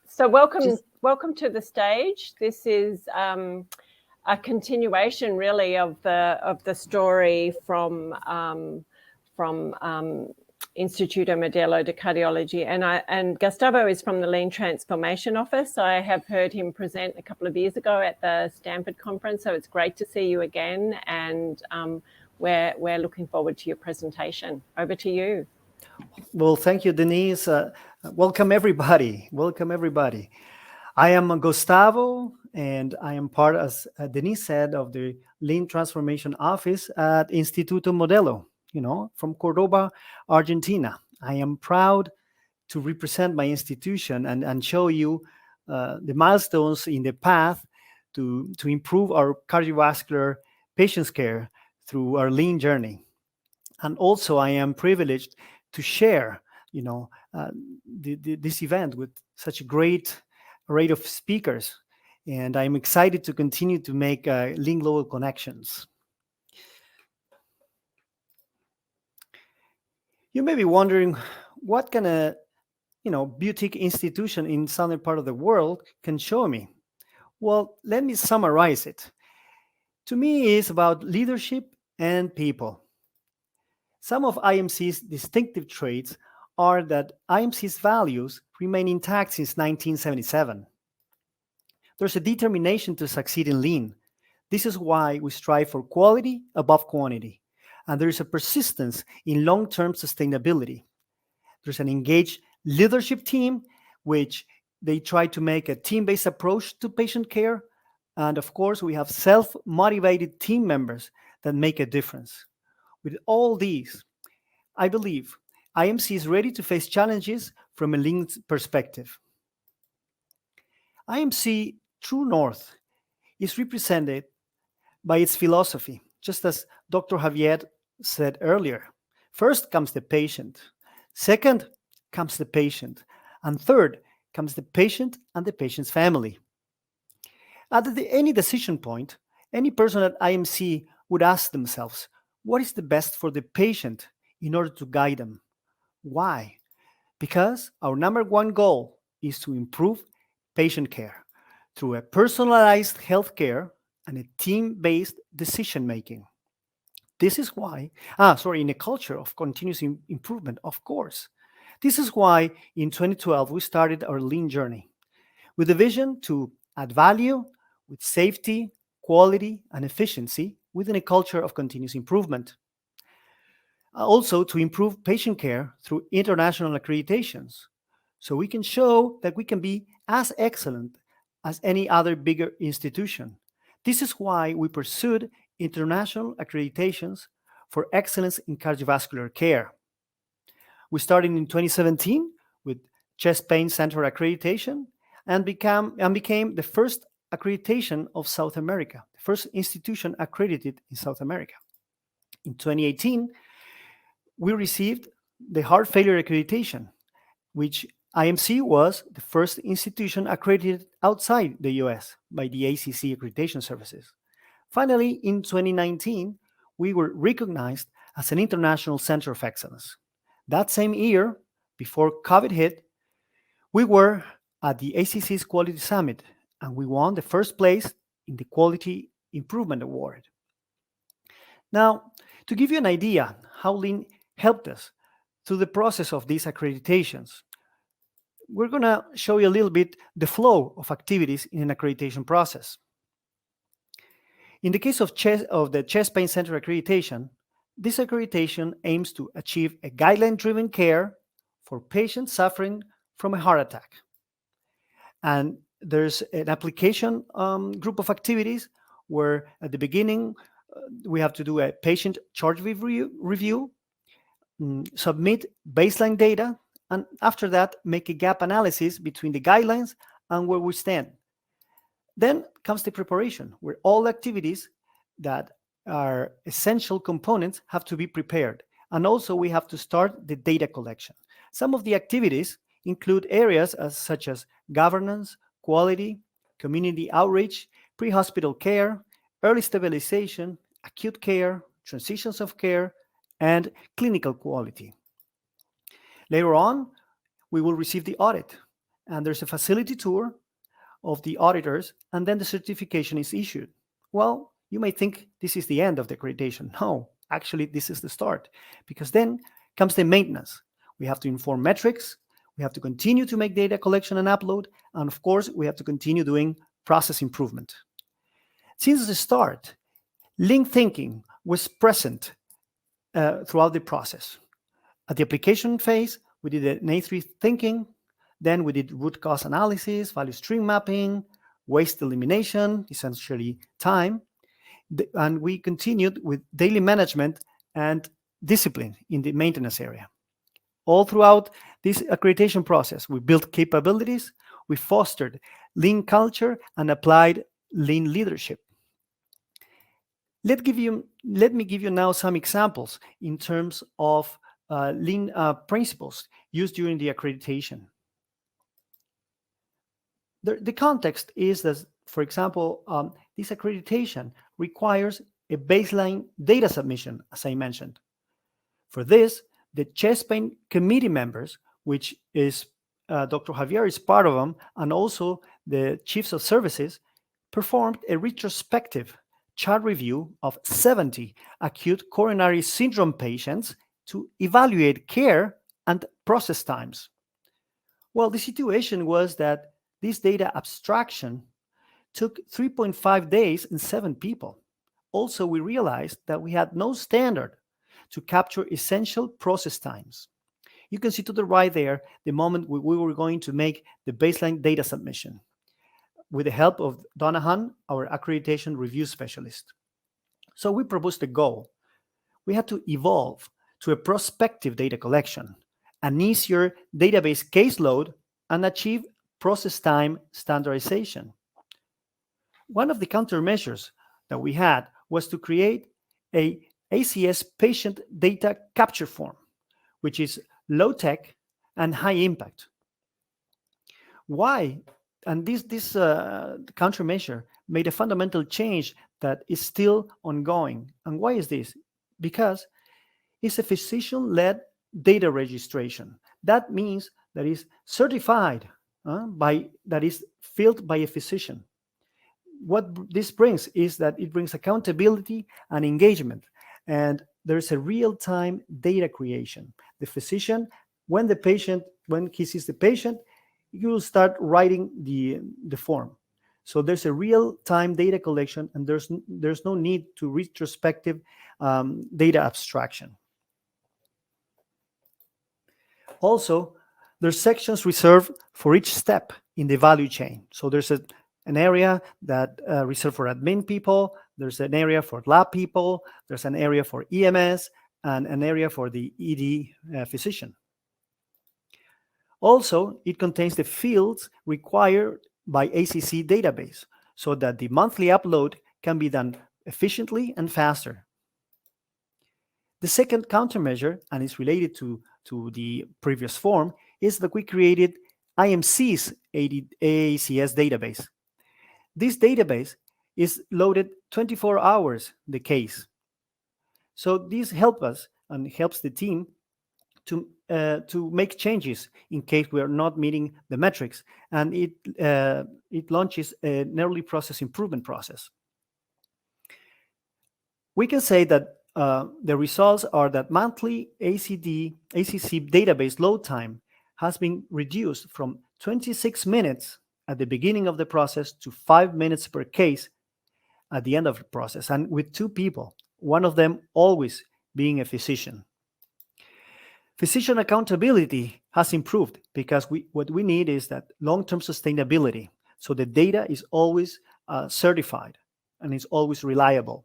So welcome to the stage. This is a continuation, really, of the story from Instituto Modelo de Cardiology, and Gustavo is from the Lean Transformation Office. I have heard him present a couple of years ago at the Stanford conference, so it's great to see you again, and we're looking forward to your presentation. Over to you. Well, thank you, Denise. Welcome, everybody. Welcome, everybody. I am Gustavo, and I am part, as Denise said, of the Lean Transformation Office at Instituto Modelo, from Cordoba, Argentina. I am proud to represent my institution and show you the milestones in the path to improve our cardiovascular patients' care through our lean journey. And also, I am privileged to share, this event with such a great array of speakers. And I'm excited to continue to make lean global connections. You may be wondering, what can a boutique institution in southern part of the world can show me? Well, let me summarize it. To me, it's about leadership and people. Some of IMC's distinctive traits are that IMC's values remain intact since 1977. There's a determination to succeed in lean. This is why we strive for quality above quantity. And there is a persistence in long-term sustainability. There's an engaged leadership team, which they try to make a team-based approach to patient care. And of course, we have self-motivated team members that make a difference. With all these, I believe IMC is ready to face challenges from a lean perspective. IMC True North is represented by its philosophy, just as Dr. Javier said earlier. First comes the patient. Second comes the patient. And third comes the patient and the patient's family. At any decision point, any person at IMC would ask themselves, what is the best for the patient in order to guide them? Why? Because our number one goal is to improve patient care through a personalized healthcare and a team-based decision-making. This is why, in a culture of continuous improvement, of course. This is why in 2012, we started our lean journey with a vision to add value with safety, quality, and efficiency within a culture of continuous improvement. Also, to improve patient care through international accreditations, so we can show that we can be as excellent as any other bigger institution. This is why we pursued international accreditations for excellence in cardiovascular care. We started in 2017 with Chest Pain Center accreditation and became the first accreditation of South America, the first institution accredited in South America. In 2018, we received the heart failure accreditation, which IMC was the first institution accredited outside the US by the ACC accreditation services. Finally, in 2019, we were recognized as an international center of excellence. That same year, before COVID hit, we were at the ACC's Quality Summit, and we won the first place in the Quality Improvement Award. Now, to give you an idea how Lean helped us through the process of these accreditations, we're going to show you a little bit the flow of activities in an accreditation process. In the case of the Chest Pain Center accreditation, this accreditation aims to achieve a guideline-driven care for patients suffering from a heart attack. And there's an application group of activities where at the beginning, we have to do a patient chart review, submit baseline data, and after that, make a gap analysis between the guidelines and where we stand. Then comes the preparation, where all activities that are essential components have to be prepared. And also, we have to start the data collection. Some of the activities include areas such as governance, quality, community outreach, pre-hospital care, early stabilization, acute care, transitions of care, and clinical quality. Later on, we will receive the audit. and there's a facility tour of the auditors, and then the certification is issued. Well, you may think this is the end of the accreditation. No, actually, this is the start, because then comes the maintenance. We have to inform metrics, we have to continue to make data collection and upload, and of course, we have to continue doing process improvement. Since the start, lean thinking was present throughout the process. At the application phase, we did an A3 thinking, then we did root cause analysis, value stream mapping, waste elimination, essentially time, and we continued with daily management and discipline in the maintenance area. All throughout this accreditation process, we built capabilities, we fostered lean culture, and applied lean leadership. Let me give you now some examples in terms of lean principles used during the accreditation. The context is that, for example, this accreditation requires a baseline data submission, as I mentioned. For this, the chest pain committee members, which is Dr. Javier is part of them, and also the chiefs of services, performed a retrospective chart review of 70 acute coronary syndrome patients to evaluate care and process times. Well, the situation was that this data abstraction took 3.5 days and 7 people. Also, we realized that we had no standard to capture essential process times. You can see to the right there the moment we were going to make the baseline data submission with the help of Donahan, our accreditation review specialist. So we proposed a goal. We had to evolve to a prospective data collection, an easier database caseload, and achieve process time standardization. One of the countermeasures that we had was to create a ACS patient data capture form, which is low tech and high impact. Why? And this countermeasure made a fundamental change that is still ongoing. And why is this? Because it's a physician-led data registration. That means that is certified that is filled by a physician. What this brings is that it brings accountability and engagement, and there's a real-time data creation. The physician, when he sees the patient, you will start writing the form. So there's a real-time data collection, and there's no need to retrospective data abstraction. Also, there's sections reserved for each step in the value chain. So there's an area that reserved for admin people, there's an area for lab people, there's an area for EMS, and an area for the ED physician. Also, it contains the fields required by ACC database so that the monthly upload can be done efficiently and faster. The second countermeasure, and it's related to the previous form, is that we created IMC's AACS database. This database is loaded 24 hours the case. So this helps us and helps the team to make changes in case we are not meeting the metrics, and it launches an early process improvement process. We can say that the results are that monthly ACC database load time has been reduced from 26 minutes at the beginning of the process to 5 minutes per case at the end of the process, and with 2 people, one of them always being a physician. Physician accountability has improved because what we need is that long-term sustainability. So the data is always certified and it's always reliable.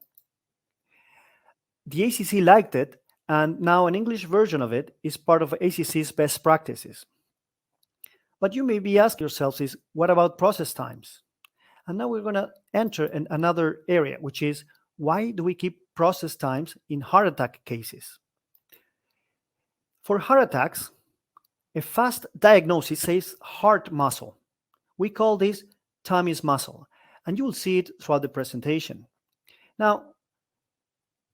The ACC liked it, and now an English version of it is part of ACC's best practices. But you may be asking yourselves is, what about process times? And now we're going to enter another area, which is, why do we keep process times in heart attack cases? For heart attacks, a fast diagnosis says heart muscle. We call this time is muscle, and you will see it throughout the presentation. Now,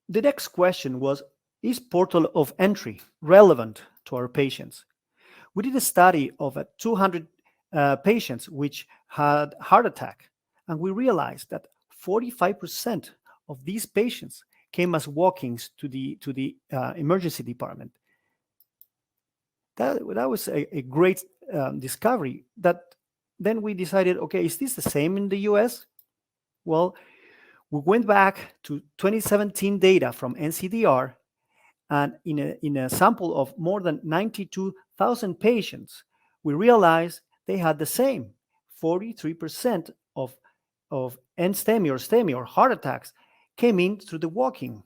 the next question was, is portal of entry relevant to our patients? We did a study of 200 patients which had heart attack, and we realized that 45% of these patients came as walk-ins to the emergency department. That was a great discovery. That then we decided, okay, is this the same in the U.S.? Well, we went back to 2017 data from NCDR, and in a sample of more than 92,000 patients, we realized they had the same 43% of NSTEMI or STEMI or heart attacks came in through the walking.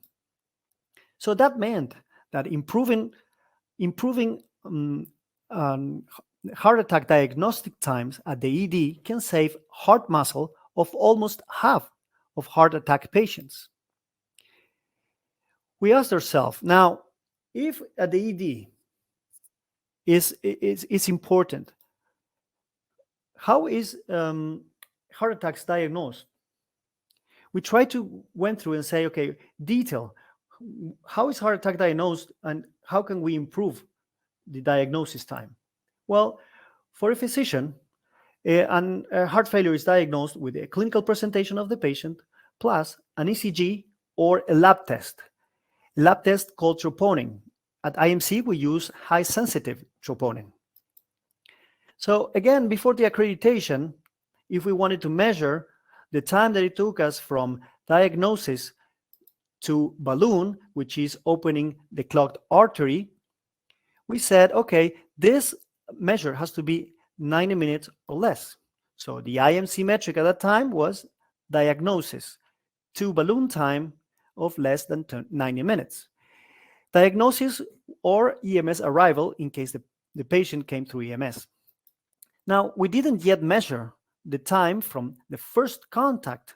So that meant that improving heart attack diagnostic times at the ED can save heart muscle of almost half of heart attack patients. We asked ourselves, now, if at the ED is important, how is heart attacks diagnosed? We tried to went through and say, okay, detail, how is heart attack diagnosed and how can we improve the diagnosis time? Well, for a physician, heart failure is diagnosed with a clinical presentation of the patient plus an ECG or a lab test. A lab test called troponin. At IMC, we use high-sensitive troponin. So again, before the accreditation, if we wanted to measure the time that it took us from diagnosis to balloon, which is opening the clogged artery, we said, okay, this measure has to be 90 minutes or less. So the IMC metric at that time was diagnosis to balloon time of less than 90 minutes. Diagnosis or EMS arrival in case the patient came through EMS. Now, we didn't yet measure the time from the first contact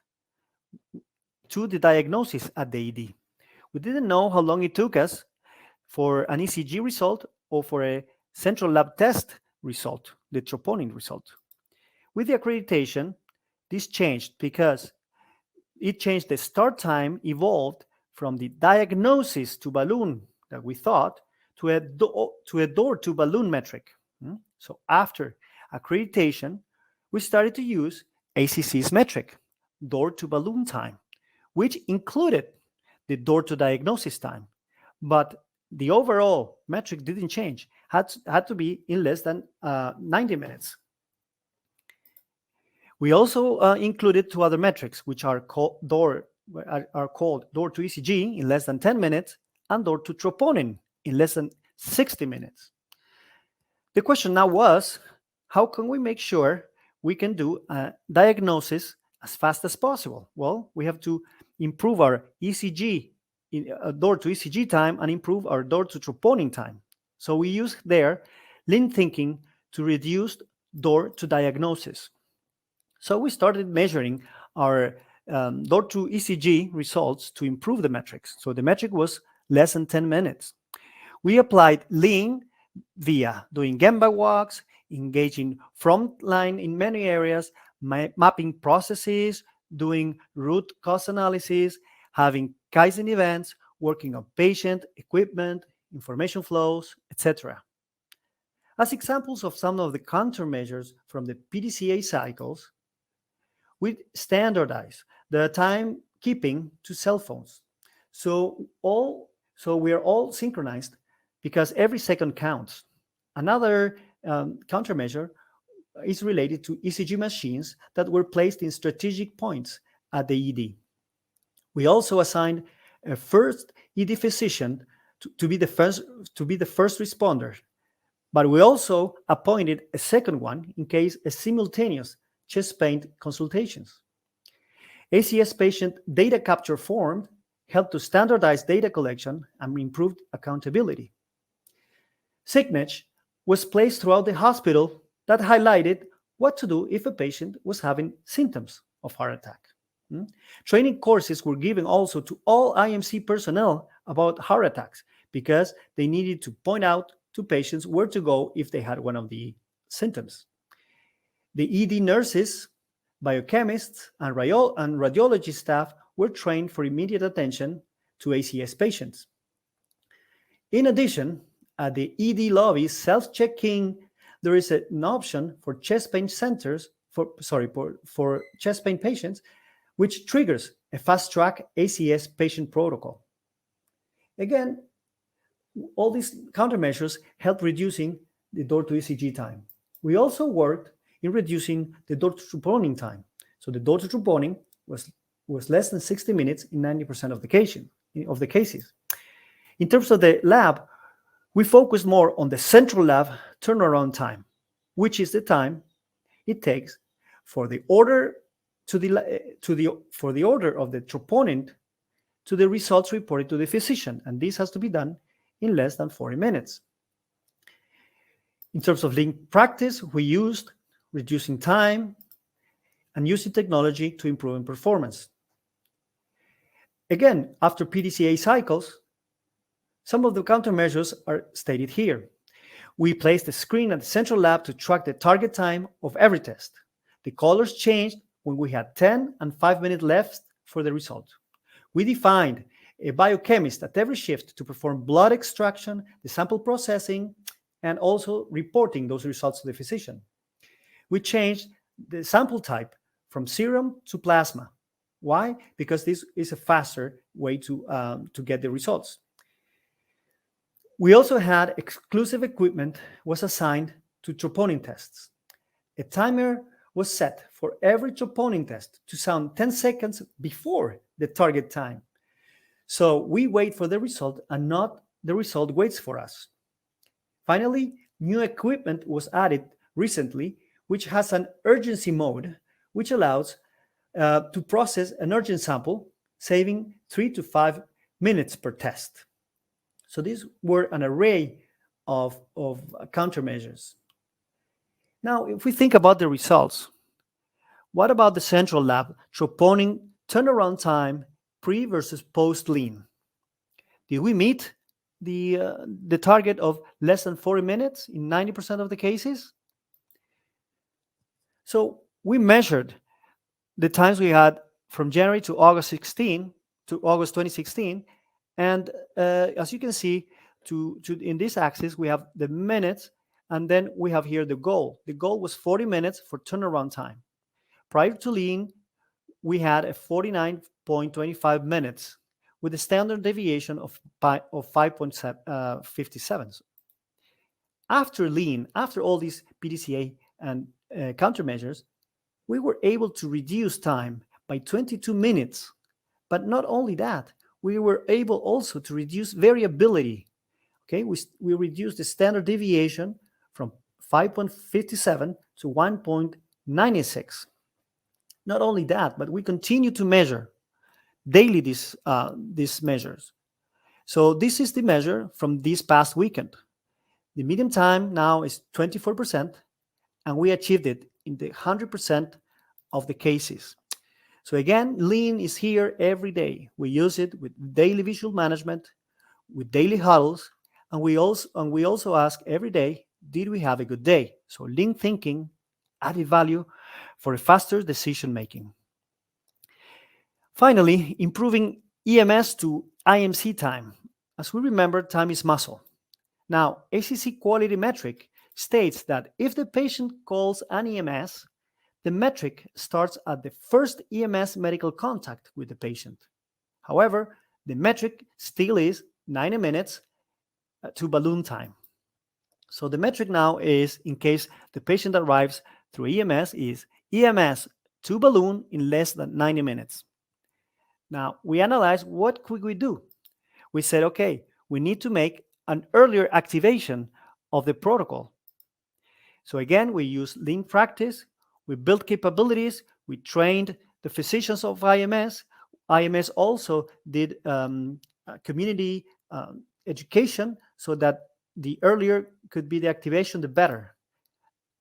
to the diagnosis at the ED. We didn't know how long it took us for an ECG result or for a central lab test result, the troponin result. With the accreditation, this changed because it changed the start time, evolved from the diagnosis to balloon that we thought to a door to balloon metric. So after accreditation, we started to use ACC's metric, door to balloon time, which included the door to diagnosis time. But the overall metric didn't change, had to be in less than 90 minutes. We also included two other metrics, which are called door to ECG in less than 10 minutes and door to troponin in less than 60 minutes. The question now was, how can we make sure we can do a diagnosis as fast as possible? Well, we have to improve our ECG, door to ECG time, and improve our door to troponin time. So we use there lean thinking to reduce door to diagnosis. So we started measuring our door to ECG results to improve the metrics. So the metric was less than 10 minutes. We applied lean via doing Gemba walks, engaging frontline in many areas, mapping processes, doing root cause analysis, having Kaizen events, working on patient, equipment, information flows, etc. As examples of some of the countermeasures from the PDCA cycles, we standardize the time keeping to cell phones. So we are all synchronized because every second counts. Another countermeasure is related to ECG machines that were placed in strategic points at the ED. We also assigned a first ED physician to be the first responder, but we also appointed a second one in case a simultaneous chest pain consultations. ACS patient data capture form helped to standardize data collection and improved accountability. Signage was placed throughout the hospital that highlighted what to do if a patient was having symptoms of heart attack. Training courses were given also to all IMC personnel about heart attacks because they needed to point out to patients where to go if they had one of the symptoms. The ED nurses, biochemists, and radiology staff were trained for immediate attention to ACS patients. In addition, at the ED lobby, self-check-in there is an option for chest pain centers, for chest pain patients, which triggers a fast-track ACS patient protocol. Again, all these countermeasures help reducing the door-to-ECG time. We also worked in reducing the door-to-troponin time. So the door-to-troponin was less than 60 minutes in 90% of the cases. In terms of the lab, we focused more on the central lab turnaround time, which is the time it takes for the order for the order of the troponin to the results reported to the physician, and this has to be done in less than 40 minutes. In terms of lean practice, we used reducing time and using technology to improve performance. Again, after PDCA cycles, some of the countermeasures are stated here. We placed a screen at the central lab to track the target time of every test. The colors changed when we had 10 and 5 minutes left for the result. We defined a biochemist at every shift to perform blood extraction, the sample processing, and also reporting those results to the physician. We changed the sample type from serum to plasma. Why? Because this is a faster way to get the results. We also had exclusive equipment was assigned to troponin tests. A timer was set for every troponin test to sound 10 seconds before the target time. So we wait for the result and not the result waits for us. Finally, new equipment was added recently, which has an urgency mode, which allows to process an urgent sample, saving 3 to 5 minutes per test. So these were an array of countermeasures. Now, if we think about the results, what about the central lab troponin turnaround time pre versus post lean? Did we meet the target of less than 40 minutes in 90% of the cases? So we measured the times we had from January to August 2016, and as you can see, in this axis we have the minutes, and then we have here the goal. The goal was 40 minutes for turnaround time. Prior to lean, we had a 49.25 minutes with a standard deviation of 5.57. After lean, after all these PDCA and countermeasures, we were able to reduce time by 22 minutes. But not only that, we were able also to reduce variability. Okay, we reduced the standard deviation from 5.57 to 1.96. Not only that, but we continue to measure daily these measures. So this is the measure from this past weekend. The median time now is 24%, and we achieved it in the 100% of the cases. So again, lean is here every day. We use it with daily visual management, with daily huddles, and we also ask every day, did we have a good day? So lean thinking added value for a faster decision making. Finally, improving EMS to IMC time. As we remember, time is muscle. Now, ACC quality metric states that if the patient calls an EMS, the metric starts at the first EMS medical contact with the patient. However, the metric still is 90 minutes to balloon time. So the metric now is, in case the patient arrives through EMS, is EMS to balloon in less than 90 minutes. Now, we analyzed what could we do. We said, okay, we need to make an earlier activation of the protocol. So again, we use lean practice, we built capabilities, we trained the physicians of IMS. IMS also did community education so that the earlier could be the activation, the better.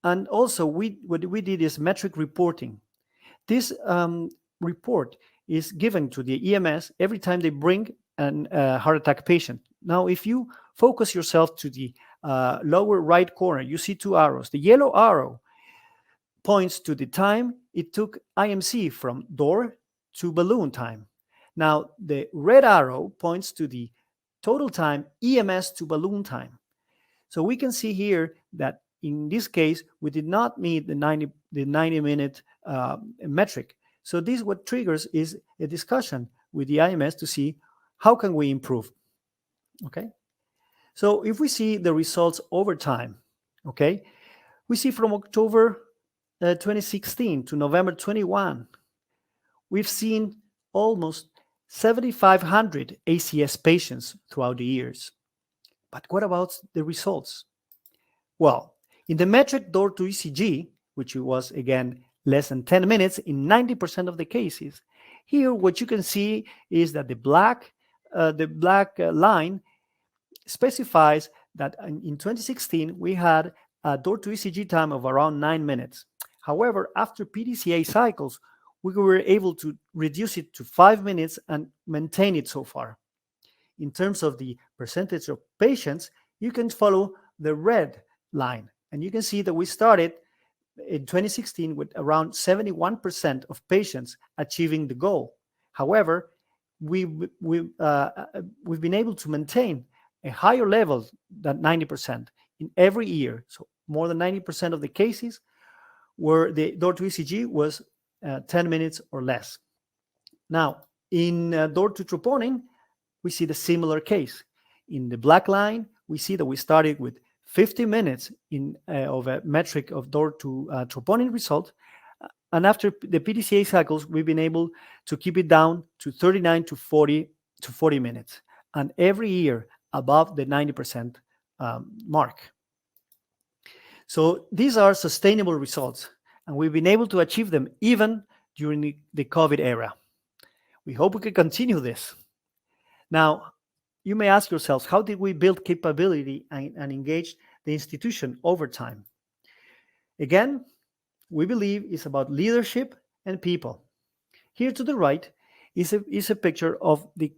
And also, what we did is metric reporting. This report is given to the EMS every time they bring a heart attack patient. Now, if you focus yourself to the lower right corner, you see two arrows. The yellow arrow points to the time it took IMC from door to balloon time. Now, the red arrow points to the total time EMS to balloon time. So we can see here that in this case, we did not meet the 90-minute metric. So this what triggers is a discussion with the IMS to see how can we improve. Okay. So if we see the results over time, okay, we see from October 2016 to November 21, we've seen almost 7,500 ACS patients throughout the years. But what about the results? Well, in the metric door to ECG, which was again less than 10 minutes in 90% of the cases, here what you can see is that the black line specifies that in 2016 we had a door to ECG time of around 9 minutes. However, after PDCA cycles, we were able to reduce it to 5 minutes and maintain it so far. In terms of the percentage of patients, you can follow the red line, and you can see that we started in 2016 with around 71% of patients achieving the goal. However, we've been able to maintain a higher level than 90% in every year. So more than 90% of the cases where the door to ECG was 10 minutes or less. Now, in door to troponin, we see the similar case. In the black line, we see that we started with 50 minutes of a metric of door to troponin result. And after the PDCA cycles, we've been able to keep it down to 39 to 40 minutes. And every year above the 90% mark. So these are sustainable results, and we've been able to achieve them even during the COVID era. We hope we can continue this. Now, you may ask yourselves, how did we build capability and engage the institution over time? Again, we believe it's about leadership and people. Here to the right is a picture of the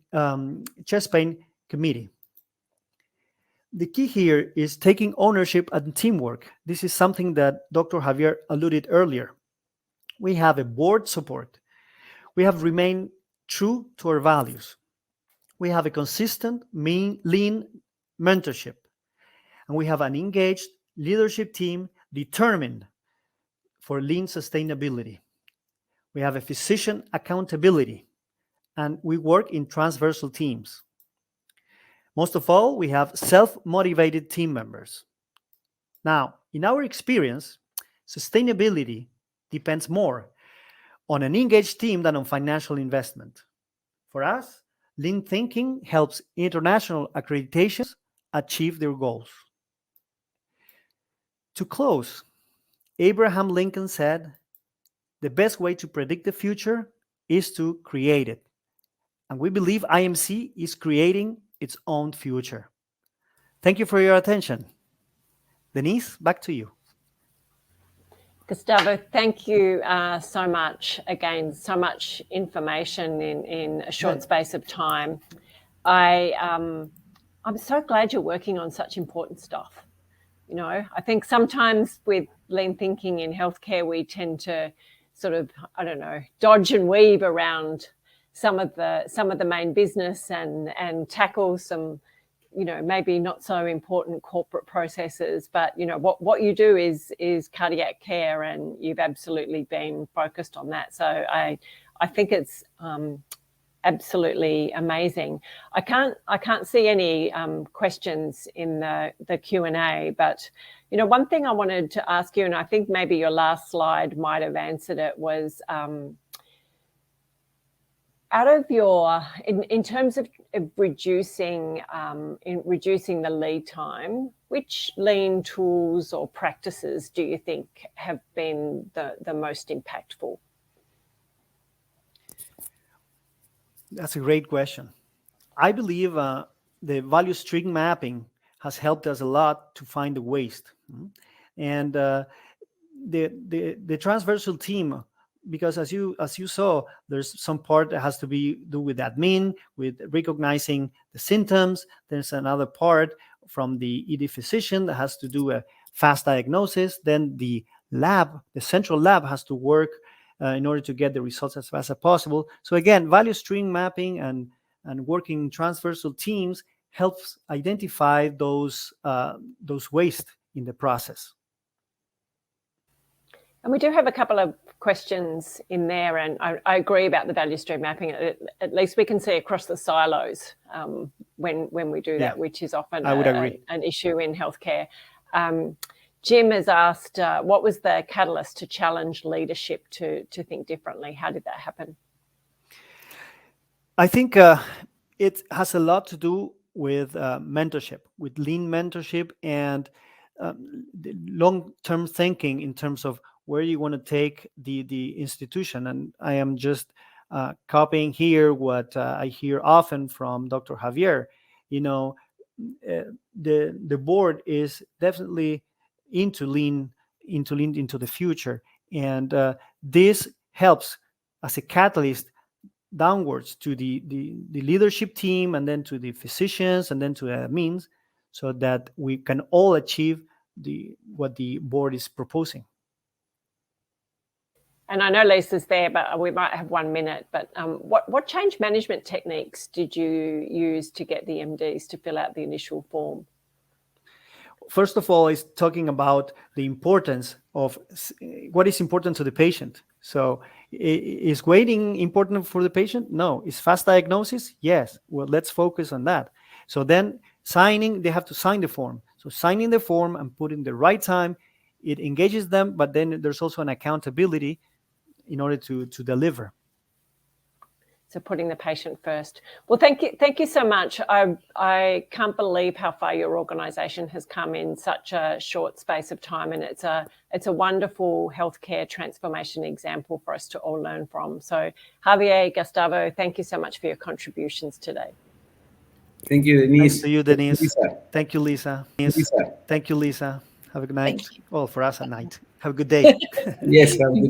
chest pain committee. The key here is taking ownership and teamwork. This is something that Dr. Javier alluded earlier. We have a board support. We have remained true to our values. We have a consistent, lean mentorship. And we have an engaged leadership team determined for lean sustainability. We have a physician accountability, and we work in transversal teams. Most of all, we have self-motivated team members. Now, in our experience, sustainability depends more on an engaged team than on financial investment. For us, lean thinking helps international accreditations achieve their goals. To close, Abraham Lincoln said, "The best way to predict the future is to create it." And we believe IMC is creating its own future. Thank you for your attention. Denise, back to you. Gustavo, thank you so much. Again, so much information in a short space of time. I'm so glad you're working on such important stuff. You know, I think sometimes with lean thinking in healthcare, we tend to sort of, I don't know, dodge and weave around some of the main business and tackle some, you know, maybe not so important corporate processes. But you know what you do is cardiac care, and you've absolutely been focused on that. So I think it's absolutely amazing. I can't see any questions in the Q&A, but you know, one thing I wanted to ask you, and I think maybe your last slide might have answered it, was out of your, in terms of reducing the lead time, which lean tools or practices do you think have been the most impactful? That's a great question. I believe the value stream mapping has helped us a lot to find the waste, and the transversal team. Because as you saw, there's some part that has to do with admin, with recognizing the symptoms. There's another part from the ED physician that has to do a fast diagnosis. Then the lab, the central lab, has to work in order to get the results as fast as possible. So again, value stream mapping and working transversal teams helps identify those waste in the process. And we do have a couple of questions in there, and I agree about the value stream mapping. At least we can see across the silos when we do that, which is often I would agree. An issue in healthcare. Jim has asked, what was the catalyst to challenge leadership to think differently? How did that happen? I think it has a lot to do with mentorship, with lean mentorship and long-term thinking in terms of where you want to take the institution. And I am just copying here what I hear often from Dr. Javier. You know, the board is definitely into lean into the future, and this helps as a catalyst downwards to the leadership team, and then to the physicians, and then to the admins, so that we can all achieve what the board is proposing. And I know Lisa's there, but we might have 1 minute. But what change management techniques did you use to get the MDs to fill out the initial form? First of all, is talking about the importance of what is important to the patient. So is waiting important for the patient? No. Is fast diagnosis? Yes. Well, let's focus on that. So then signing, they have to sign the form. So signing the form and putting the right time, it engages them, but then there's also an accountability in order to deliver. So putting the patient first. Well, thank you so much. I can't believe how far your organisation has come in such a short space of time, and it's a wonderful healthcare transformation example for us to all learn from. So Javier, Gustavo, thank you so much for your contributions today. Thank you, Denise. Thanks to you, Denise. Thank you, Lisa. Thank you, Lisa. Have a good night. Well, for us, a night. Have a good day. Yes, have a good